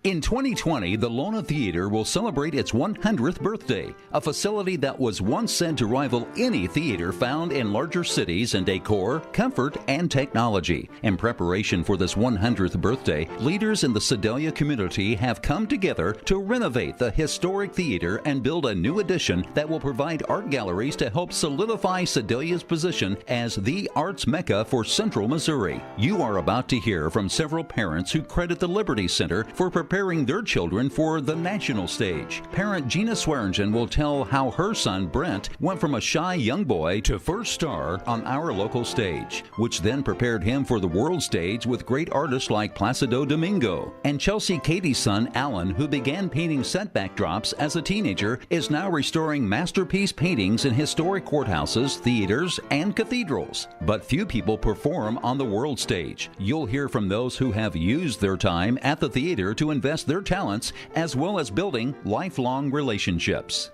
In 2020, the Lona Theater will celebrate its 100th birthday, a facility that was once said to rival any theater found in larger cities in decor, comfort, and technology. In preparation for this 100th birthday, leaders in the Sedalia community have come together to renovate the historic theater and build a new addition that will provide art galleries to help solidify Sedalia's position as the arts mecca for Central Missouri. You are about to hear from several parents who credit the Liberty Center for preparing their children for the national stage. Parent Gina Swearingen will tell how her son Brent went from a shy young boy to first star on our local stage, which then prepared him for the world stage with great artists like Placido Domingo. And Chelsea Katie's son Alan, who began painting set backdrops as a teenager, is now restoring masterpiece paintings in historic courthouses, theaters, and cathedrals. But few people perform on the world stage. You'll hear from those who have used their time at the theater to invest their talents, as well as building lifelong relationships.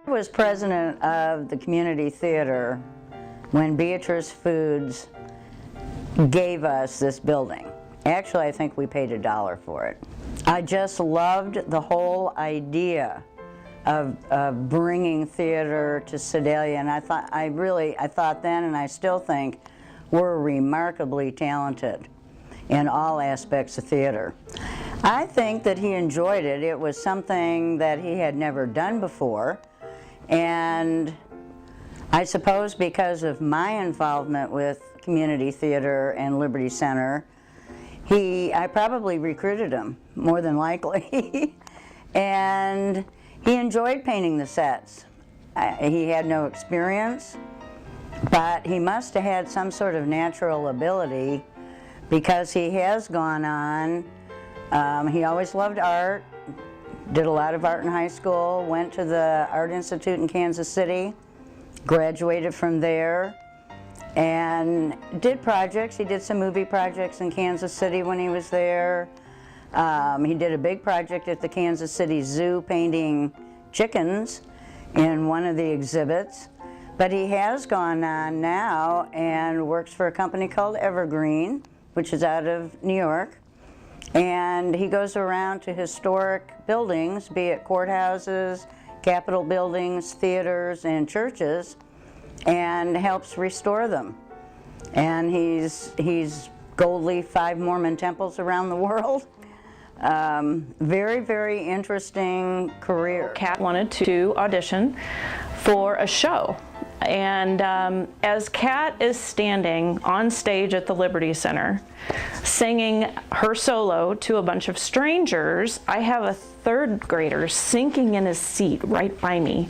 I was president of the community theater when Beatrice Foods gave us this building. Actually, I think we paid $1 for it. I just loved the whole idea of bringing theater to Sedalia, and I thought then, and I still think, we're remarkably talented in all aspects of theater. I think that he enjoyed it. It was something that he had never done before, and I suppose because of my involvement with community theater and Liberty Center, I probably recruited him, more than likely, and he enjoyed painting the sets. He had no experience, but he must have had some sort of natural ability, because he has gone on. He always loved art, did a lot of art in high school, went to the Art Institute in Kansas City, graduated from there, and did projects. He did some movie projects in Kansas City when he was there. He did a big project at the Kansas City Zoo painting chickens in one of the exhibits. But he has gone on now and works for a company called Evergreen, which is out of New York, and he goes around to historic buildings, be it courthouses, Capitol buildings, theaters, and churches, and helps restore them. And he's gold leaf 5 Mormon temples around the world. Very, very interesting career. Kat wanted to audition for a show. And as Kat is standing on stage at the Liberty Center, singing her solo to a bunch of strangers, I have a 3rd grader sinking in his seat right by me.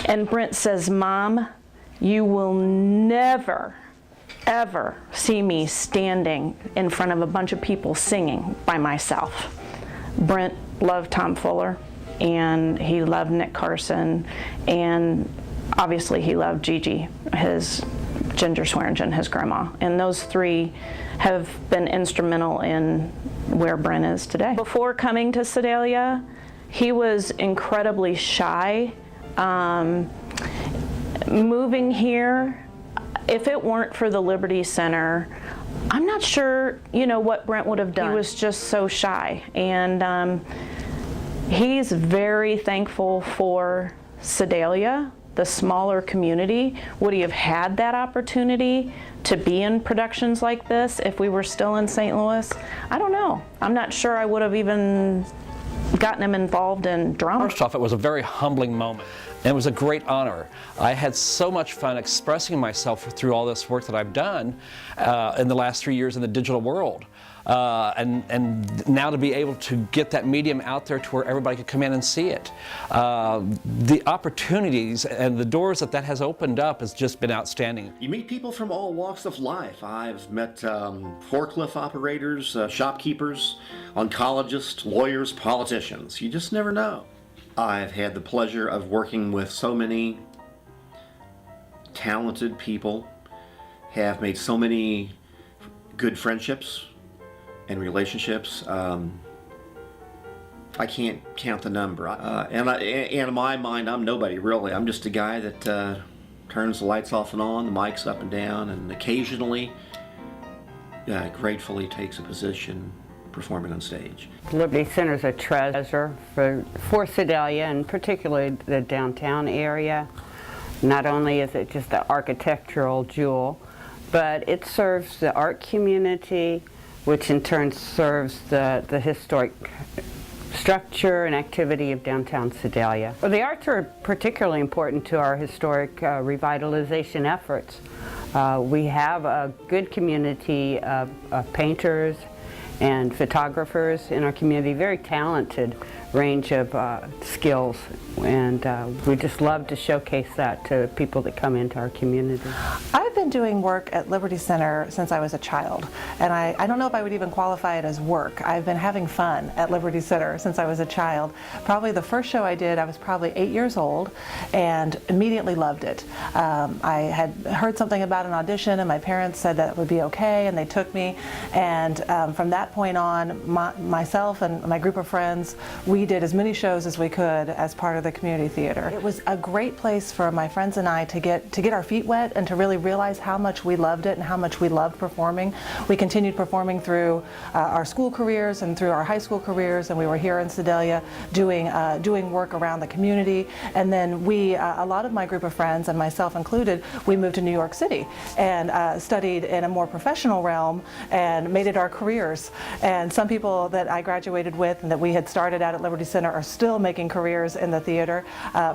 And Brent says, "Mom, you will never, ever see me standing in front of a bunch of people singing by myself." Brent loved Tom Fuller, and he loved Nick Carson, and obviously he loved Gigi, his Ginger Swearingen, his grandma. And those 3 have been instrumental in where Brent is today. Before coming to Sedalia, he was incredibly shy. Moving here, if it weren't for the Liberty Center, I'm not sure, what Brent would have done. He was just so shy. And he's very thankful for Sedalia, the smaller community. Would he have had that opportunity to be in productions like this if we were still in St. Louis? I don't know. I'm not sure I would have even gotten him involved in drama. First off, it was a very humbling moment. And it was a great honor. I had so much fun expressing myself through all this work that I've done in the last 3 years in the digital world. And now to be able to get that medium out there to where everybody could come in and see it. The opportunities and the doors that has opened up has just been outstanding. You meet people from all walks of life. I've met forklift operators, shopkeepers, oncologists, lawyers, politicians. You just never know. I've had the pleasure of working with so many talented people, have made so many good friendships and relationships. I can't count the number. And in my mind, I'm nobody, really. I'm just a guy that turns the lights off and on, the mics up and down, and occasionally gratefully takes a position performing on stage. Liberty Center is a treasure for Sedalia, and particularly the downtown area. Not only is it just an architectural jewel, but it serves the art community, which in turn serves the historic structure and activity of downtown Sedalia. Well, the arts are particularly important to our historic revitalization efforts. We have a good community of painters and photographers in our community, very talented range of skills, and we just love to showcase that to people that come into our community. I've been doing work at Liberty Center since I was a child, and I don't know if I would even qualify it as work. I've been having fun at Liberty Center since I was a child. Probably the first show I did, I was probably 8 years old and immediately loved it. I had heard something about an audition and my parents said that it would be okay, and they took me, and from that point on, myself and my group of friends, we did as many shows as we could as part of the community theater. It was a great place for my friends and I to get our feet wet and to really realize how much we loved it and how much we loved performing. We continued performing through our school careers and through our high school careers, and we were here in Sedalia doing work around the community. And then a lot of my group of friends, and myself included, we moved to New York City and studied in a more professional realm and made it our careers. And some people that I graduated with and that we had started out at Liberty Center are still making careers in the theater.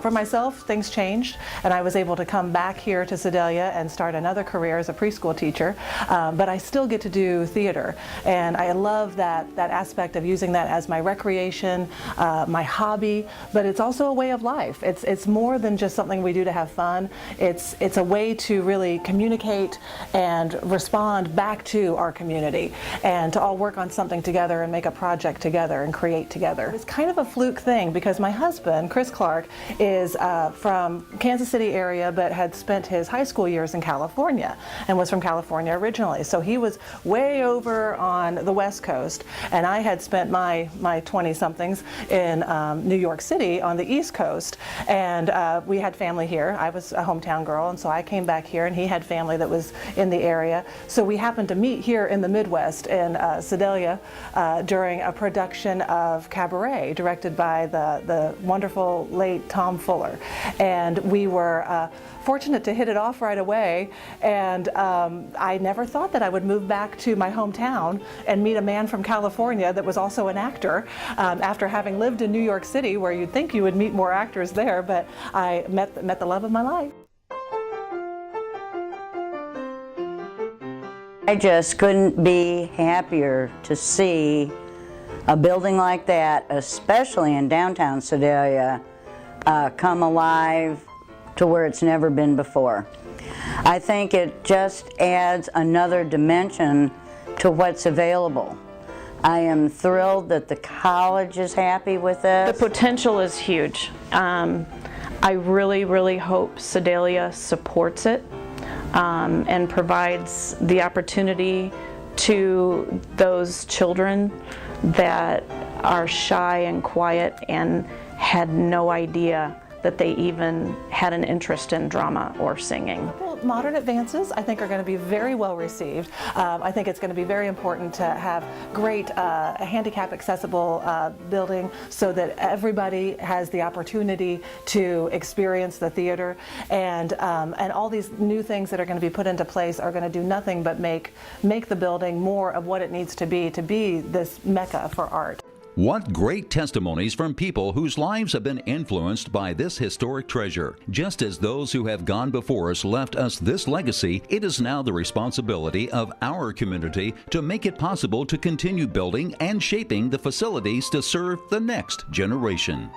For myself, things changed, and I was able to come back here to Sedalia and start another career as a preschool teacher, but I still get to do theater, and I love that aspect of using that as my recreation, my hobby, but it's also a way of life. It's more than just something we do to have fun. It's a way to really communicate and respond back to our community, and to all work on something together and make a project together and create together. It's kind of a fluke thing because my husband, Chris Clark, is from Kansas City area but had spent his high school years in California and was from California originally. So he was way over on the West Coast, and I had spent my 20-somethings in New York City on the East Coast, and we had family here. I was a hometown girl, and so I came back here, and he had family that was in the area. So we happened to meet here in the Midwest in Sedalia during a production of Cabaret, directed by the wonderful late Tom Fuller. And we were fortunate to hit it off right away, and I never thought that I would move back to my hometown and meet a man from California that was also an actor, after having lived in New York City, where you'd think you would meet more actors there, but I met the love of my life. I just couldn't be happier to see a building like that, especially in downtown Sedalia, come alive to where it's never been before. I think it just adds another dimension to what's available. I am thrilled that the college is happy with this. The potential is huge. I really, really hope Sedalia supports it and provides the opportunity to those children that are shy and quiet and had no idea that they even had an interest in drama or singing. Modern advances, I think, are going to be very well received. I think it's going to be very important to have great handicap accessible building so that everybody has the opportunity to experience the theater, and all these new things that are going to be put into place are going to do nothing but make the building more of what it needs to be this mecca for art. What great testimonies from people whose lives have been influenced by this historic treasure. Just as those who have gone before us left us this legacy, it is now the responsibility of our community to make it possible to continue building and shaping the facilities to serve the next generation.